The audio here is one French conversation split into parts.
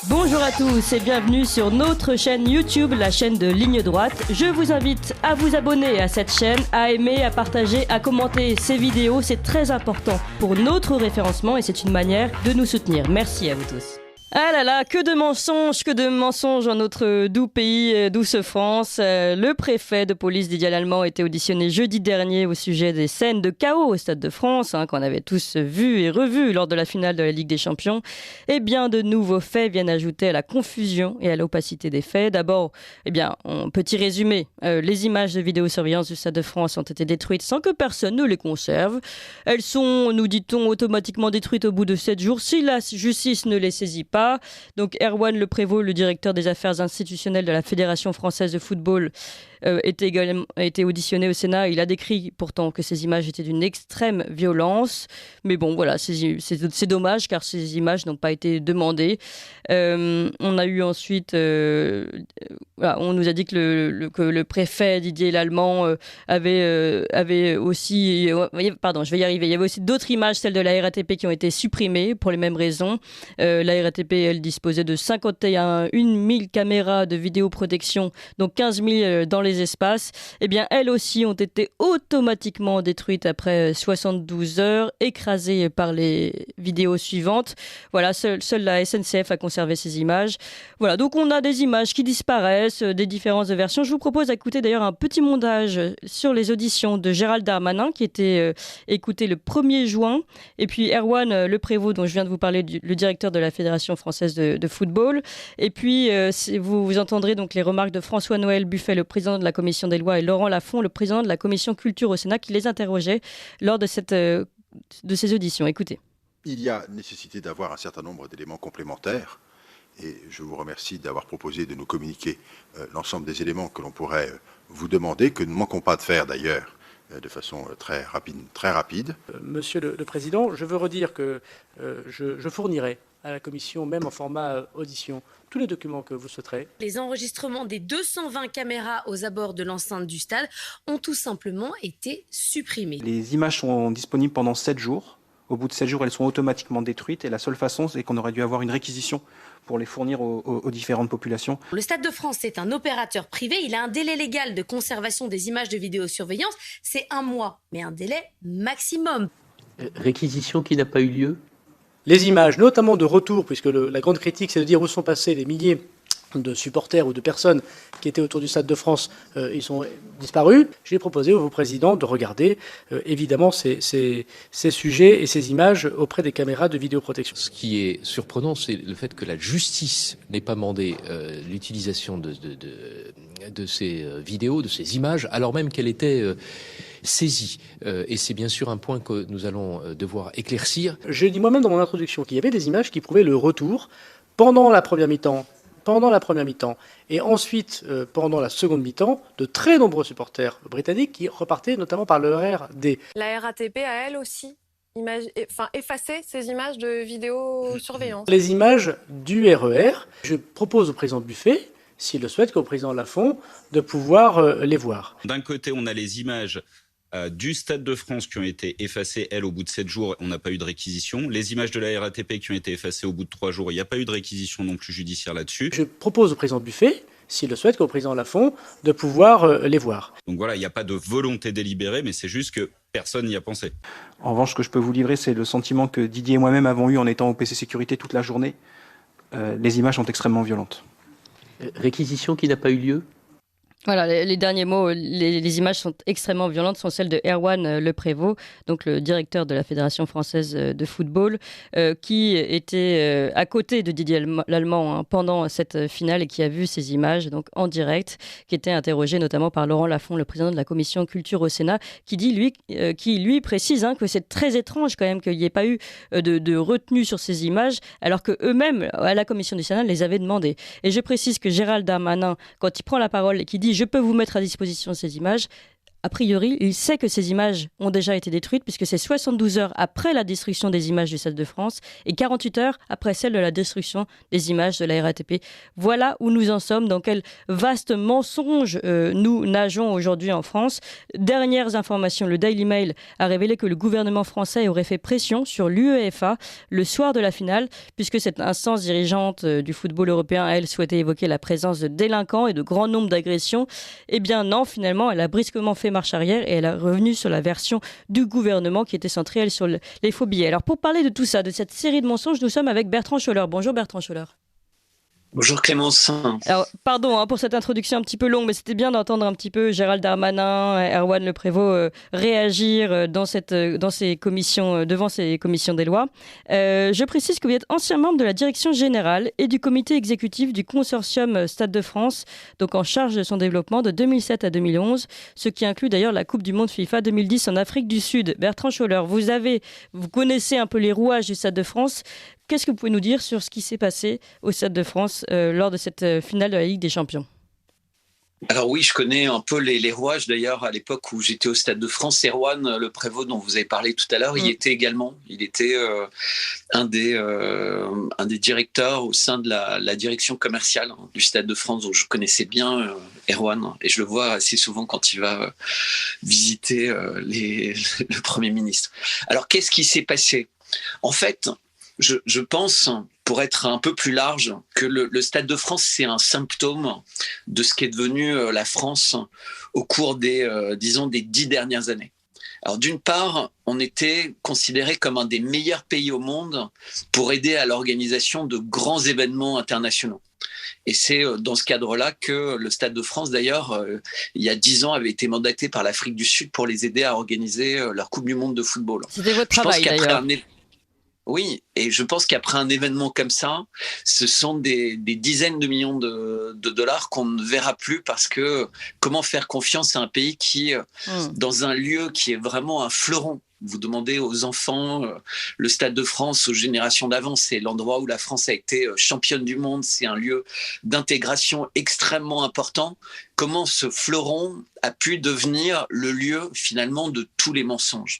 Bonjour à tous et bienvenue sur notre chaîne YouTube, la chaîne de Ligne Droite. Je vous invite à vous abonner à cette chaîne, à aimer, à partager, à commenter ces vidéos. C'est très important pour notre référencement et c'est une manière de nous soutenir. Merci à vous tous. Ah là là, que de mensonges en notre doux pays, douce France. Le préfet de police Didier Lallement a été auditionné jeudi dernier au sujet des scènes de chaos au Stade de France, qu'on avait tous vues et revues lors de la finale de la Ligue des Champions. Et bien de nouveaux faits viennent ajouter à la confusion et à l'opacité des faits. D'abord, petit résumé, les images de vidéosurveillance du Stade de France ont été détruites sans que personne ne les conserve. Elles sont, nous dit-on, automatiquement détruites au bout de 7 jours si la justice ne les saisit pas. Donc Erwan Le Prévost, le directeur des affaires institutionnelles de la Fédération française de football, a été auditionné au Sénat. Il a décrit pourtant que ces images étaient d'une extrême violence. Mais bon, voilà, c'est dommage car ces images n'ont pas été demandées. On a eu ensuite... on nous a dit que le préfet Didier Lallement avait aussi... pardon, je vais y arriver. Il y avait aussi d'autres images, celles de la RATP, qui ont été supprimées pour les mêmes raisons. La RATP, elle disposait de 51 000 caméras de vidéoprotection, donc 15 000 dans les espaces. Eh bien, elles aussi ont été automatiquement détruites après 72 heures, écrasées par les vidéos suivantes. Voilà, seule la SNCF a conservé ces images. Voilà, donc on a des images qui disparaissent, des différentes versions. Je vous propose d'écouter d'ailleurs un petit montage sur les auditions de Gérald Darmanin, qui était écouté le 1er juin. Et puis Erwan Le Prévost, dont je viens de vous parler, le directeur de la Fédération française de football. Et puis, vous entendrez donc les remarques de François-Noël Buffet, le président de la Commission des lois, et Laurent Lafont, le président de la Commission culture au Sénat, qui les interrogeaient lors de ces auditions. Écoutez. Il y a nécessité d'avoir un certain nombre d'éléments complémentaires et je vous remercie d'avoir proposé de nous communiquer l'ensemble des éléments que l'on pourrait vous demander, que nous ne manquons pas de faire d'ailleurs de façon très rapide. Monsieur le Président, je veux redire que je fournirai à la Commission, même en format audition, tous les documents que vous souhaiterez. Les enregistrements des 220 caméras aux abords de l'enceinte du stade ont tout simplement été supprimés. Les images sont disponibles pendant 7 jours. Au bout de 7 jours, elles sont automatiquement détruites et la seule façon, c'est qu'on aurait dû avoir une réquisition pour les fournir aux différentes populations. Le Stade de France est un opérateur privé. Il a un délai légal de conservation des images de vidéosurveillance. C'est 1 mois, mais un délai maximum. Réquisition qui n'a pas eu lieu ? Les images, notamment de retour, puisque la grande critique, c'est de dire où sont passés les milliers de supporters ou de personnes qui étaient autour du Stade de France, ils sont disparus. J'ai proposé au président de regarder évidemment ces sujets et ces images auprès des caméras de vidéoprotection. Ce qui est surprenant, c'est le fait que la justice n'ait pas mandé l'utilisation de ces vidéos, de ces images, alors même qu'elle était saisie. Et c'est bien sûr un point que nous allons devoir éclaircir. J'ai dit moi-même dans mon introduction qu'il y avait des images qui prouvaient le retour pendant la première mi-temps, et ensuite pendant la seconde mi-temps, de très nombreux supporters britanniques qui repartaient notamment par le RER-D. La RATP a elle aussi effacé ces images de vidéosurveillance. Les images du RER, je propose au président Buffet, s'il le souhaite, qu'au président Lafont, de pouvoir les voir. D'un côté, on a les images du Stade de France qui ont été effacées, elles, au bout de 7 jours, on n'a pas eu de réquisition. Les images de la RATP qui ont été effacées au bout de 3 jours, il n'y a pas eu de réquisition non plus judiciaire là-dessus. Je propose au président Buffet, s'il le souhaite, qu'au président Lafont, de pouvoir les voir. Donc voilà, il n'y a pas de volonté délibérée, mais c'est juste que personne n'y a pensé. En revanche, ce que je peux vous livrer, c'est le sentiment que Didier et moi-même avons eu en étant au PC Sécurité toute la journée. Les images sont extrêmement violentes. Réquisition qui n'a pas eu lieu ? Voilà, les derniers mots, les images sont extrêmement violentes, sont celles de Erwan Le Prévost, donc le directeur de la Fédération française de football, qui était à côté de Didier Lallement pendant cette finale et qui a vu ces images donc en direct, qui était interrogé notamment par Laurent Lafont, le président de la Commission culture au Sénat, qui lui précise que c'est très étrange quand même qu'il n'y ait pas eu de retenue sur ces images, alors que eux-mêmes à la Commission du Sénat les avaient demandées. Et je précise que Gérald Darmanin, quand il prend la parole et qui dit « je peux vous mettre à disposition ces images », a priori, il sait que ces images ont déjà été détruites puisque c'est 72 heures après la destruction des images du Stade de France et 48 heures après celle de la destruction des images de la RATP. Voilà où nous en sommes, dans quel vaste mensonge nous nageons aujourd'hui en France. Dernières informations, le Daily Mail a révélé que le gouvernement français aurait fait pression sur l'UEFA le soir de la finale, puisque cette instance dirigeante du football européen, elle, souhaitait évoquer la présence de délinquants et de grand nombre d'agressions. Eh bien non, finalement, elle a brusquement fait marche arrière et elle est revenue sur la version du gouvernement qui était centrée, elle, sur les faux billets. Alors pour parler de tout ça, de cette série de mensonges, nous sommes avec Bertrand Schoeller. Bonjour Bertrand Schoeller. Bonjour Clémence. Alors, pardon pour cette introduction un petit peu longue, mais c'était bien d'entendre un petit peu Gérald Darmanin, Erwan Le Prévost réagir devant ces commissions des lois. Je précise que vous êtes ancien membre de la direction générale et du comité exécutif du consortium Stade de France, donc en charge de son développement de 2007 à 2011, ce qui inclut d'ailleurs la Coupe du Monde FIFA 2010 en Afrique du Sud. Bertrand Schoeller, vous connaissez un peu les rouages du Stade de France. Qu'est-ce que vous pouvez nous dire sur ce qui s'est passé au Stade de France lors de cette finale de la Ligue des Champions ? Alors oui, je connais un peu les rouages. D'ailleurs, à l'époque où j'étais au Stade de France, Erwan Le Prévost, dont vous avez parlé tout à l'heure, il était également. Il était un des directeurs au sein de la direction commerciale du Stade de France, donc je connaissais bien Erwan, et je le vois assez souvent quand il va visiter le Premier ministre. Alors, qu'est-ce qui s'est passé ? En fait, je pense, pour être un peu plus large, que le Stade de France, c'est un symptôme de ce qu'est devenu la France au cours des 10 dernières années. Alors d'une part, on était considéré comme un des meilleurs pays au monde pour aider à l'organisation de grands événements internationaux. Et c'est dans ce cadre-là que le Stade de France, d'ailleurs, il y a 10 ans, avait été mandaté par l'Afrique du Sud pour les aider à organiser leur Coupe du Monde de football. C'était votre travail, d'ailleurs. Oui, et je pense qu'après un événement comme ça, ce sont des dizaines de millions de dollars qu'on ne verra plus, parce que comment faire confiance à un pays qui, dans un lieu qui est vraiment un fleuron, vous demandez aux enfants, le Stade de France, aux générations d'avant, c'est l'endroit où la France a été championne du monde, c'est un lieu d'intégration extrêmement important. Comment ce fleuron a pu devenir le lieu finalement de tous les mensonges,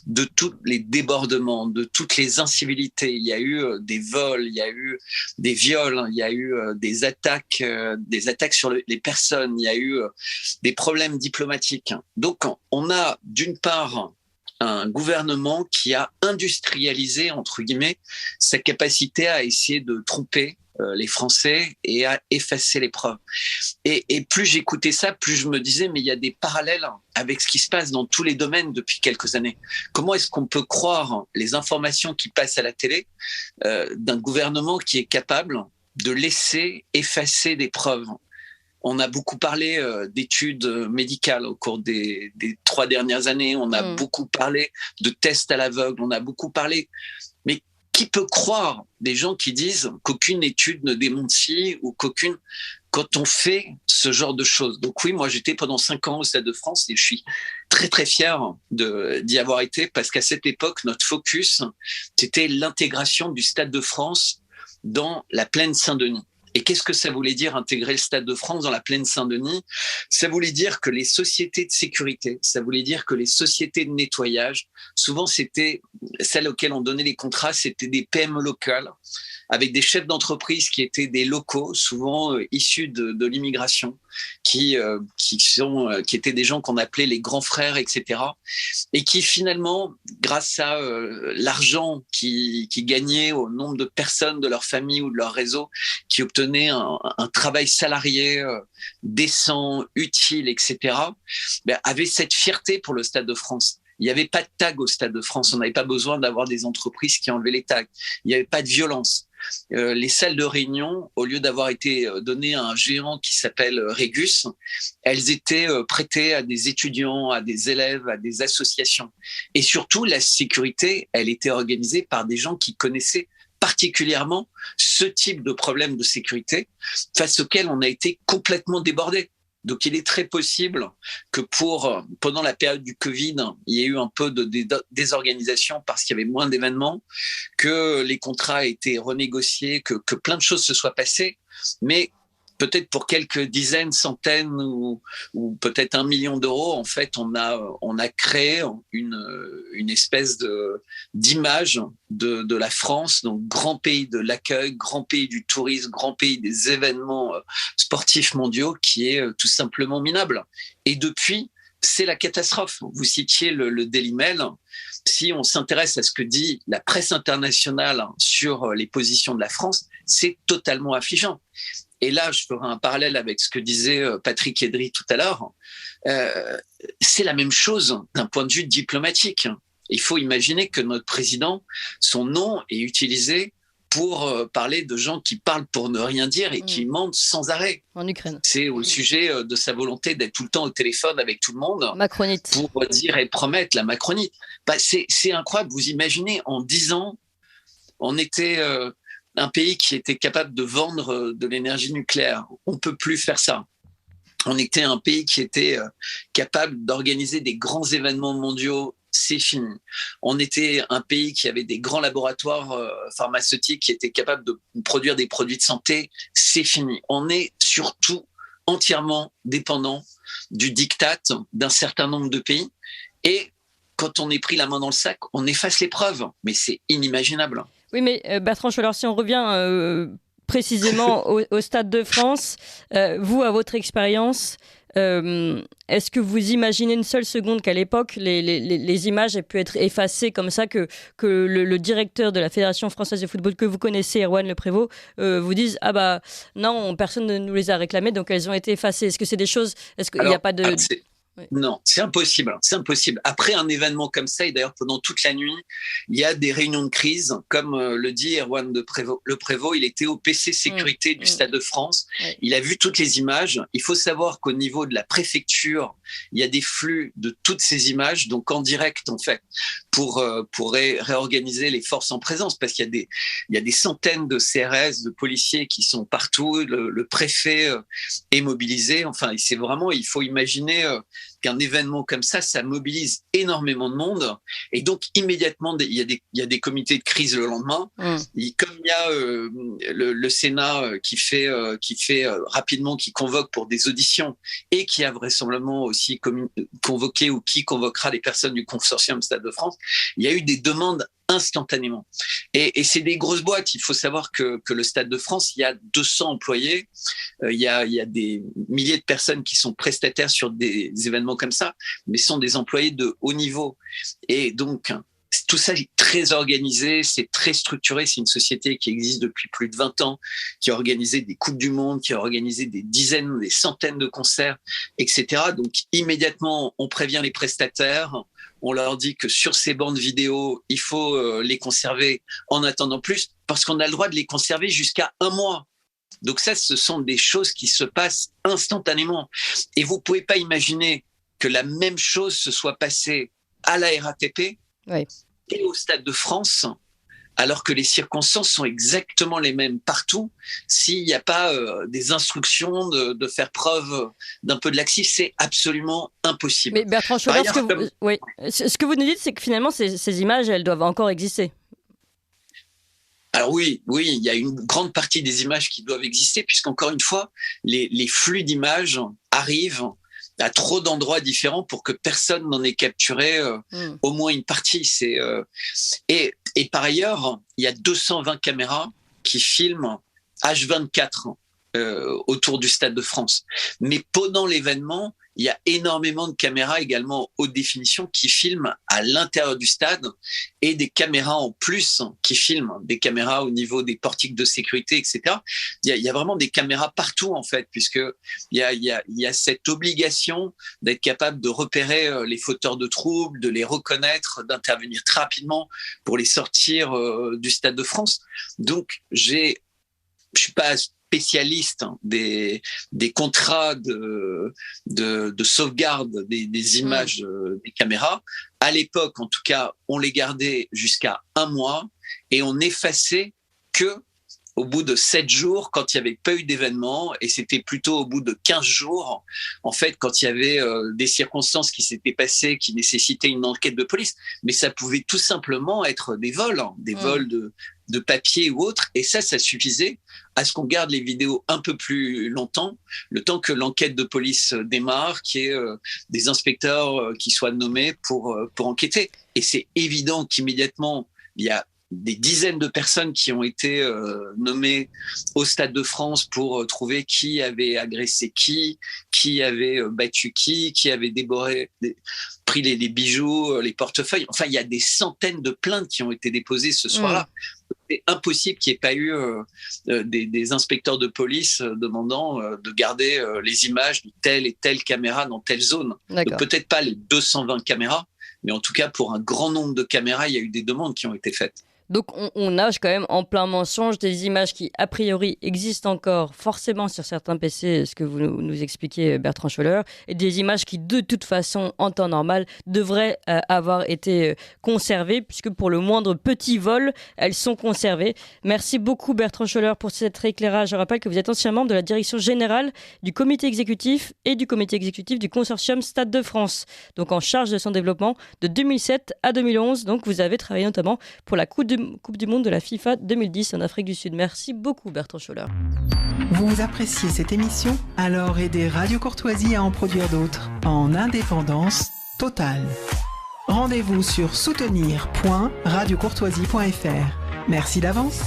de tous les débordements, de toutes les incivilités. Il y a eu des vols, il y a eu des viols, il y a eu des attaques sur les personnes, il y a eu des problèmes diplomatiques. Donc on a d'une part un gouvernement qui a industrialisé, entre guillemets, sa capacité à essayer de tromper les Français et à effacer les preuves. Et plus j'écoutais ça, plus je me disais, mais il y a des parallèles avec ce qui se passe dans tous les domaines depuis quelques années. Comment est-ce qu'on peut croire les informations qui passent à la télé d'un gouvernement qui est capable de laisser effacer des preuves ? On a beaucoup parlé d'études médicales au cours des 3 dernières années. On a beaucoup parlé de tests à l'aveugle. On a beaucoup parlé. Mais qui peut croire des gens qui disent qu'aucune étude ne démontre ci ou qu'aucune... Quand on fait ce genre de choses. Donc oui, moi j'étais pendant 5 ans au Stade de France et je suis très très fier d'y avoir été, parce qu'à cette époque, notre focus, c'était l'intégration du Stade de France dans la plaine Saint-Denis. Et qu'est-ce que ça voulait dire intégrer le Stade de France dans la plaine Saint-Denis ? Ça voulait dire que les sociétés de sécurité, ça voulait dire que les sociétés de nettoyage, souvent c'était celles auxquelles on donnait les contrats, c'était des PME locales, avec des chefs d'entreprise qui étaient des locaux, souvent issus de l'immigration, qui étaient des gens qu'on appelait les grands frères, etc. Et qui finalement, grâce à l'argent qui gagnait au nombre de personnes de leur famille ou de leur réseau, qui obtenaient un travail salarié décent, utile, etc., avaient cette fierté pour le Stade de France. Il n'y avait pas de tag au Stade de France. On n'avait pas besoin d'avoir des entreprises qui enlevaient les tags. Il n'y avait pas de violence. Les salles de réunion, au lieu d'avoir été données à un géant qui s'appelle Régus, elles étaient prêtées à des étudiants, à des élèves, à des associations. Et surtout, la sécurité, elle était organisée par des gens qui connaissaient particulièrement ce type de problème de sécurité face auquel on a été complètement débordé. Donc, il est très possible que pendant la période du Covid, il y ait eu un peu de désorganisation parce qu'il y avait moins d'événements, que les contrats aient été renégociés, que plein de choses se soient passées. Mais peut-être pour quelques dizaines, centaines ou peut-être 1 million d'euros, en fait, on a créé une espèce d'image de la France, donc grand pays de l'accueil, grand pays du tourisme, grand pays des événements sportifs mondiaux, qui est tout simplement minable. Et depuis, c'est la catastrophe. Vous citiez le Daily Mail. Si on s'intéresse à ce que dit la presse internationale sur les positions de la France, c'est totalement affligeant. Et là, je ferai un parallèle avec ce que disait Patrick Edry tout à l'heure. C'est la même chose d'un point de vue diplomatique. Il faut imaginer que notre président, son nom est utilisé pour parler de gens qui parlent pour ne rien dire et qui mentent sans arrêt. En Ukraine. C'est au sujet de sa volonté d'être tout le temps au téléphone avec tout le monde. Macronite. Pour dire et promettre la Macronite. C'est incroyable. Vous imaginez, en 10 ans, on était un pays qui était capable de vendre de l'énergie nucléaire. On ne peut plus faire ça. On était un pays qui était capable d'organiser des grands événements mondiaux. C'est fini. On était un pays qui avait des grands laboratoires pharmaceutiques qui étaient capables de produire des produits de santé. C'est fini. On est surtout entièrement dépendant du diktat d'un certain nombre de pays. Et quand on est pris la main dans le sac, on efface les preuves. Mais c'est inimaginable. Oui, mais Bertrand Scholars, si on revient précisément au Stade de France, vous, à votre expérience, est-ce que vous imaginez une seule seconde qu'à l'époque, les images aient pu être effacées comme ça, que le directeur de la Fédération française de football que vous connaissez, Erwan Le Prévost, vous dise « Ah bah non, personne ne nous les a réclamées, donc elles ont été effacées ». Est-ce que c'est des choses… Est-ce qu'il n'y a pas de… Oui. Non, c'est impossible. C'est impossible. Après un événement comme ça, et d'ailleurs pendant toute la nuit, il y a des réunions de crise. Comme le dit Erwan Le Prévost, il était au PC sécurité du Stade de France. Oui. Il a vu toutes les images. Il faut savoir qu'au niveau de la préfecture, il y a des flux de toutes ces images, donc en direct en fait, pour réorganiser les forces en présence, parce qu'il y a des centaines de CRS, de policiers qui sont partout. Le préfet est mobilisé. Enfin, c'est vraiment, il faut imaginer qu'un événement comme ça mobilise énormément de monde. Et donc, immédiatement, il y a des comités de crise le lendemain. Et comme il y a le Sénat qui fait rapidement, qui convoque pour des auditions et qui a vraisemblablement aussi convoqué ou qui convoquera les personnes du consortium Stade de France, il y a eu des demandes instantanément. Et c'est des grosses boîtes. Il faut savoir que le Stade de France, il y a 200 employés. Il y a des milliers de personnes qui sont prestataires sur des événements comme ça, mais sont des employés de haut niveau. Et donc, tout ça est très organisé, c'est très structuré. C'est une société qui existe depuis plus de 20 ans, qui a organisé des Coupes du Monde, qui a organisé des dizaines, des centaines de concerts, etc. Donc, immédiatement, on prévient les prestataires. On leur dit que sur ces bandes vidéo, il faut les conserver en attendant plus, parce qu'on a le droit de les conserver jusqu'à 1 mois. Donc ça, ce sont des choses qui se passent instantanément. Et vous ne pouvez pas imaginer que la même chose se soit passée à la RATP et au Stade de France, alors que les circonstances sont exactement les mêmes partout. S'il n'y a pas des instructions de faire preuve d'un peu de laxisme, c'est absolument impossible. Mais Bertrand Scholars, ce que vous nous dites, c'est que finalement, ces images, elles doivent encore exister. Alors oui, il y a une grande partie des images qui doivent exister, puisqu'encore une fois, les flux d'images arrivent à trop d'endroits différents pour que personne n'en ait capturé au moins une partie. Et par ailleurs, il y a 220 caméras qui filment H24 autour du Stade de France. Mais pendant l'événement, il y a énormément de caméras également haute définition qui filment à l'intérieur du stade, et des caméras en plus qui filment, des caméras au niveau des portiques de sécurité, etc. Il y a vraiment des caméras partout en fait, puisque il y a cette obligation d'être capable de repérer les fauteurs de troubles, de les reconnaître, d'intervenir très rapidement pour les sortir du Stade de France. Donc je suis pas spécialiste des contrats de sauvegarde des images des caméras. À l'époque, en tout cas, on les gardait jusqu'à 1 mois et on n'effaçait que au bout de 7 jours, quand il n'y avait pas eu d'événement, et c'était plutôt au bout de 15 jours, en fait, quand il y avait des circonstances qui s'étaient passées, qui nécessitaient une enquête de police. Mais ça pouvait tout simplement être des vols, vols de papier ou autre, et ça suffisait à ce qu'on garde les vidéos un peu plus longtemps, le temps que l'enquête de police démarre, qu'il y ait des inspecteurs qui soient nommés pour enquêter. Et c'est évident qu'immédiatement, il y a des dizaines de personnes qui ont été nommées au Stade de France pour trouver qui avait agressé qui avait battu qui avait pris les bijoux, les portefeuilles. Enfin, il y a des centaines de plaintes qui ont été déposées ce soir-là. C'est impossible qu'il n'y ait pas eu des inspecteurs de police demandant de garder les images de telle et telle caméra dans telle zone. Donc, peut-être pas les 220 caméras, mais en tout cas, pour un grand nombre de caméras, il y a eu des demandes qui ont été faites. Donc on nage quand même en plein mensonge, des images qui a priori existent encore forcément sur certains PC, ce que vous nous expliquiez Bertrand Schoeller, et des images qui de toute façon en temps normal devraient avoir été conservées, puisque pour le moindre petit vol, elles sont conservées. Merci beaucoup Bertrand Schoeller pour cet éclairage. Je rappelle que vous êtes ancien membre de la direction générale du comité exécutif et du comité exécutif du consortium Stade de France, donc en charge de son développement de 2007 à 2011. Donc vous avez travaillé notamment pour la Coupe du Monde de la FIFA 2010 en Afrique du Sud. Merci beaucoup Bertrand Schoeller. Vous appréciez cette émission? Alors aidez Radio Courtoisie à en produire d'autres en indépendance totale. Rendez-vous sur soutenir.radiocourtoisie.fr. Merci d'avance.